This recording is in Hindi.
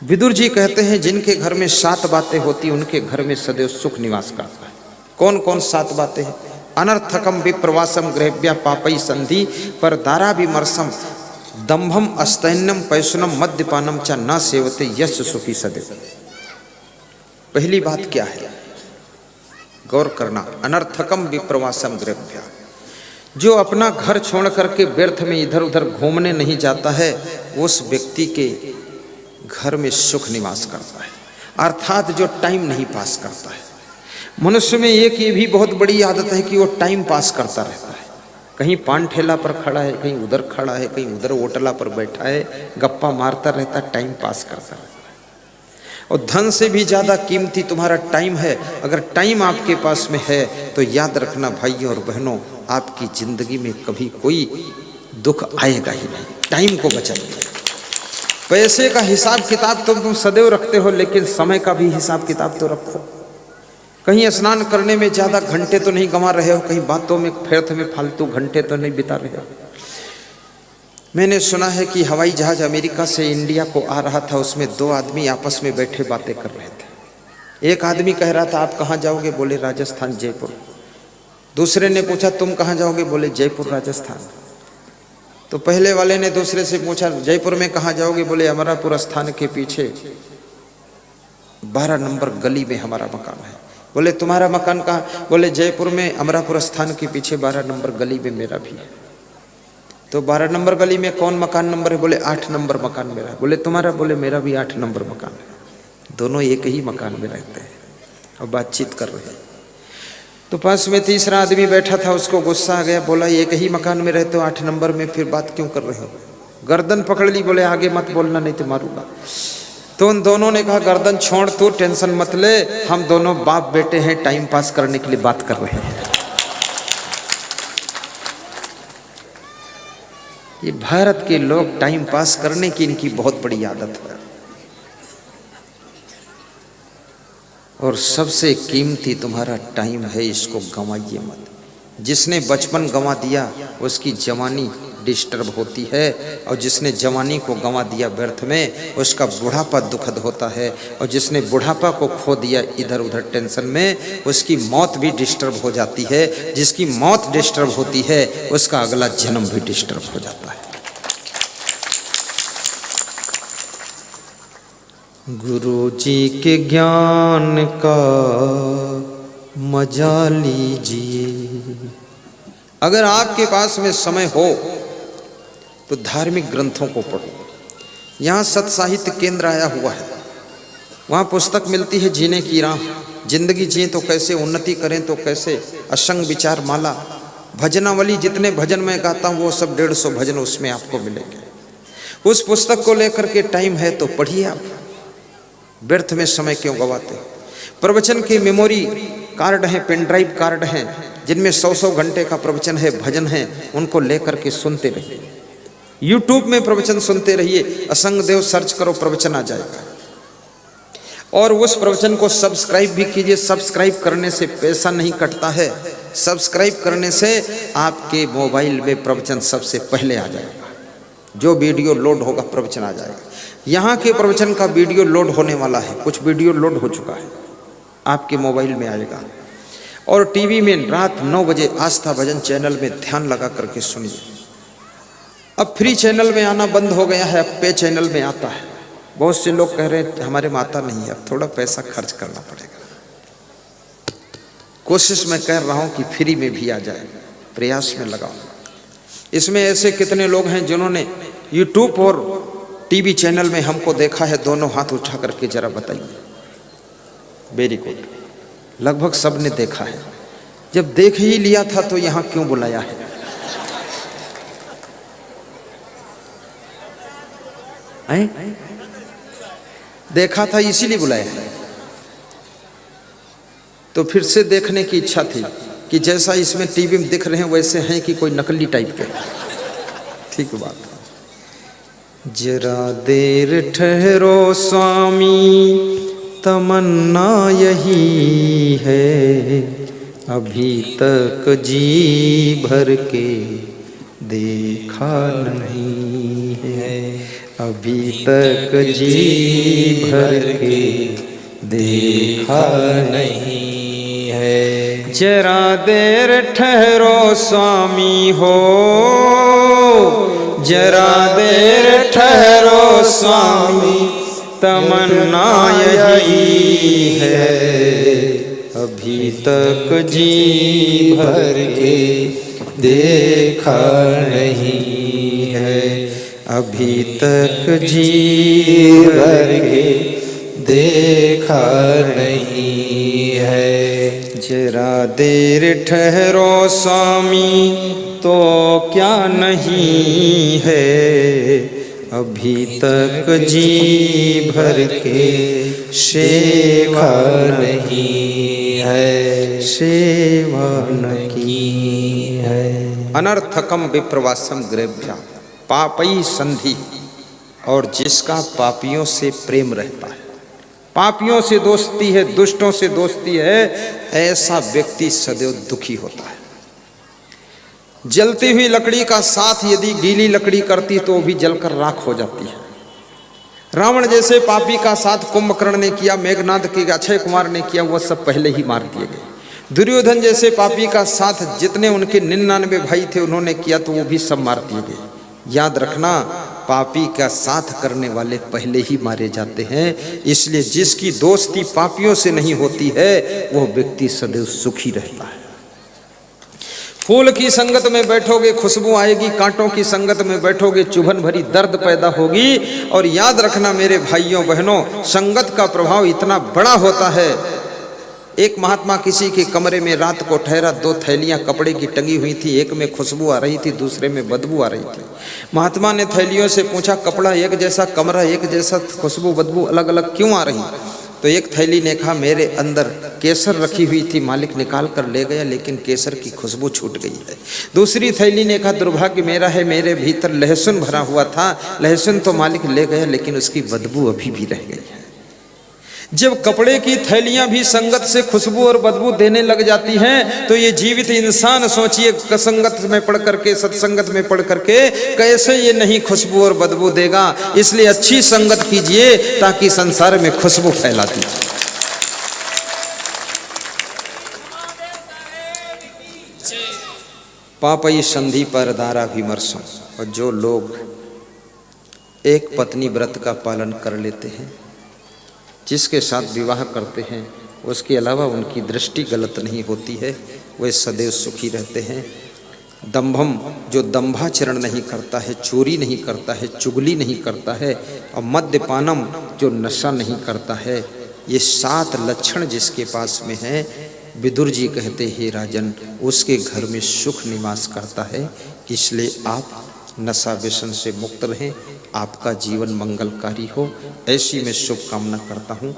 विदुर जी कहते हैं जिनके घर में 7 बातें होती उनके घर में सदैव सुख निवास करता है। कौन कौन 7 बातें हैं? अनर्थकम विप्रवासम गृहव्या पापई संधि पर दारा विमर्शम दंभम अस्तैन्यम पैसुनम मद्यपानम च न सेवते यश सुखी सदैव। पहली बात क्या है, गौर करना। अनर्थकम विप्रवासम गृहव्या, जो अपना घर छोड़ करके व्यर्थ में इधर उधर घूमने नहीं जाता है उस व्यक्ति के घर में सुख निवास करता है, अर्थात जो टाइम नहीं पास करता है। मनुष्य में एक ये भी बहुत बड़ी आदत है कि वो टाइम पास करता रहता है। कहीं पान ठेला पर खड़ा है, कहीं उधर खड़ा है, कहीं उधर ओटला पर बैठा है, गप्पा मारता रहता है, टाइम पास करता रहता है। और धन से भी ज़्यादा कीमती तुम्हारा टाइम है। अगर टाइम आपके पास में है तो याद रखना भाइयों और बहनों, आपकी जिंदगी में कभी कोई दुख आएगा ही नहीं। टाइम को बचाइए। पैसे का हिसाब किताब तो तुम सदैव रखते हो, लेकिन समय का भी हिसाब किताब तो रखो। कहीं स्नान करने में ज़्यादा घंटे तो नहीं गंवा रहे हो, कहीं बातों में व्यर्थ में फालतू घंटे तो नहीं बिता रहे हो। मैंने सुना है कि हवाई जहाज अमेरिका से इंडिया को आ रहा था, उसमें 2 आदमी आपस में बैठे बातें कर रहे थे। एक आदमी कह रहा था आप कहाँ जाओगे? बोले राजस्थान जयपुर। दूसरे ने पूछा तुम कहाँ जाओगे? बोले जयपुर राजस्थान। तो पहले वाले ने दूसरे से पूछा जयपुर में कहाँ जाओगे? बोले अमरापुर स्थान के पीछे 12 नंबर गली में हमारा मकान है। बोले तुम्हारा मकान कहाँ? बोले जयपुर में अमरापुर स्थान के पीछे 12 नंबर गली में मेरा भी है। तो 12 नंबर गली में कौन मकान नंबर है? बोले 8 नंबर मकान मेरा है। बोले तुम्हारा? बोले मेरा भी 8 नंबर मकान है। दोनों एक ही मकान में रहते हैं और बातचीत कर रहे हैं। तो पास में तीसरा आदमी बैठा था, उसको गुस्सा आ गया। बोला एक ही मकान में रहते हो 8 नंबर में, फिर बात क्यों कर रहे हो? गर्दन पकड़ ली। बोले आगे मत बोलना नहीं तो मारूंगा। तो उन दोनों ने कहा गर्दन छोड़, तू टेंशन मत ले, हम दोनों बाप बेटे हैं, टाइम पास करने के लिए बात कर रहे हैं। ये भारत के लोग टाइम पास करने की इनकी बहुत बड़ी आदत है। और सबसे कीमती तुम्हारा टाइम है, इसको गंवाइए मत। जिसने बचपन गंवा दिया उसकी जवानी डिस्टर्ब होती है, और जिसने जवानी को गंवा दिया व्यर्थ में उसका बुढ़ापा दुखद होता है, और जिसने बुढ़ापा को खो दिया इधर उधर टेंशन में उसकी मौत भी डिस्टर्ब हो जाती है। जिसकी मौत डिस्टर्ब होती है उसका अगला जन्म भी डिस्टर्ब हो जाता है। गुरु जी के ज्ञान का मजा लीजिए। अगर आपके पास में समय हो तो धार्मिक ग्रंथों को पढ़ो। यहाँ सत साहित्य केंद्र आया हुआ है, वहाँ पुस्तक मिलती है जीने की राह। जिंदगी जिए तो कैसे, उन्नति करें तो कैसे, असंग विचार माला, भजनावली। जितने भजन मैं गाता हूँ वो सब 150 भजन उसमें आपको मिलेंगे। उस पुस्तक को लेकर के टाइम है तो पढ़िए। आप व्यर्थ में समय क्यों गवाते? प्रवचन के मेमोरी कार्ड हैं, पेन ड्राइव कार्ड हैं, जिनमें 100 घंटे का प्रवचन है, भजन है, उनको लेकर के सुनते रहिए। यूट्यूब में प्रवचन सुनते रहिए। असंग देव सर्च करो, प्रवचन आ जाएगा। और उस प्रवचन को सब्सक्राइब भी कीजिए। सब्सक्राइब करने से पैसा नहीं कटता है, सब्सक्राइब करने से आपके मोबाइल में प्रवचन सबसे पहले आ जाएगा। जो वीडियो लोड होगा प्रवचन आ जाएगा। यहाँ के प्रवचन का वीडियो लोड होने वाला है, कुछ वीडियो लोड हो चुका है, आपके मोबाइल में आएगा। और टीवी में रात 9 बजे आस्था भजन चैनल में ध्यान लगा करके सुनिए। अब फ्री चैनल में आना बंद हो गया है, अब पे चैनल में आता है। बहुत से लोग कह रहे हैं हमारे में आता नहीं है, अब थोड़ा पैसा खर्च करना पड़ेगा। कोशिश मैं कर रहा हूँ कि फ्री में भी आ जाए, प्रयास में लगाऊंगा। इसमें ऐसे कितने लोग हैं जिन्होंने यूट्यूब और टीवी चैनल में हमको देखा है? दोनों हाथ उठा करके जरा बताइए। वेरी गुड, लगभग सब ने देखा है। जब देख ही लिया था तो यहाँ क्यों बुलाया है? देखा था इसीलिए बुलाया है। तो फिर से देखने की इच्छा थी कि जैसा इसमें टीवी में दिख रहे हैं वैसे हैं कि कोई नकली टाइप के। ठीक बात है। जरा देर ठहरो स्वामी, तमन्ना यही है, अभी तक जी भर के देखा नहीं है, अभी तक जी भर के देखा नहीं है। जरा देर ठहरो स्वामी हो, जरा देर ठहरो स्वामी, तमन्ना यही है, अभी तक जी भर के देखा नहीं है। अभी तक जी भर के देखा नहीं है। जरा देर ठहरो स्वामी, तो क्या नहीं है, अभी तक जी भर के सेवा नहीं है, सेवा न की है। अनर्थकम विप्रवासम ग्रेभ्या पापई संधि, और जिसका पापियों से प्रेम रहता है, पापियों से दोस्ती है, दुष्टों से दोस्ती है, ऐसा व्यक्ति सदैव दुखी होता है। जलती हुई लकड़ी का साथ यदि गीली लकड़ी करती तो भी जलकर राख हो जाती है। रावण जैसे पापी का साथ कुंभकर्ण ने किया, मेघनाद के अक्षय कुमार ने किया, वह सब पहले ही मार दिए गए। दुर्योधन जैसे पापी का साथ जितने उनके 99 भाई थे उन्होंने किया तो वो भी सब मार दिए गए। याद रखना, पापी का साथ करने वाले पहले ही मारे जाते हैं। इसलिए जिसकी दोस्ती पापियों से नहीं होती है वो व्यक्ति सदैव सुखी रहता है। फूल की संगत में बैठोगे खुशबू आएगी, कांटों की संगत में बैठोगे चुभन भरी दर्द पैदा होगी। और याद रखना मेरे भाइयों बहनों, संगत का प्रभाव इतना बड़ा होता है। एक महात्मा किसी के कमरे में रात को ठहरा, 2 थैलियां कपड़े की टंगी हुई थी, एक में खुशबू आ रही थी, दूसरे में बदबू आ रही थी। महात्मा ने थैलियों से पूछा, कपड़ा एक जैसा, कमरा एक जैसा, खुशबू बदबू अलग अलग क्यों आ रही? तो एक थैली ने कहा, मेरे अंदर केसर रखी हुई थी, मालिक निकाल कर ले गया, लेकिन केसर की खुशबू छूट गई है। दूसरी थैली ने कहा, दुर्भाग्य मेरा है, मेरे भीतर लहसुन भरा हुआ था, लहसुन तो मालिक ले गया, लेकिन उसकी बदबू अभी भी रह गई है। जब कपड़े की थैलियां भी संगत से खुशबू और बदबू देने लग जाती हैं, तो ये जीवित इंसान सोचिए, संगत में पढ़ करके, सत्संगत में पढ़ करके कैसे ये नहीं खुशबू और बदबू देगा। इसलिए अच्छी संगत कीजिए ताकि संसार में खुशबू फैलाती है। पापई संधि पर दारा विमर्शम, और जो लोग एक पत्नी व्रत का पालन कर लेते हैं, जिसके साथ विवाह करते हैं, उसके अलावा उनकी दृष्टि गलत नहीं होती है, वे सदैव सुखी रहते हैं। दंभम, जो दंभाचरण नहीं करता है, चोरी नहीं करता है, चुगली नहीं करता है, और मद्यपानम, जो नशा नहीं करता है, ये 7 लक्षण जिसके पास में है, विदुर जी कहते हैं राजन, उसके घर में सुख निवास करता है। इसलिए आप नशा व्यसन से मुक्त रहें, आपका जीवन मंगलकारी हो, ऐसी मैं शुभकामना करता हूँ।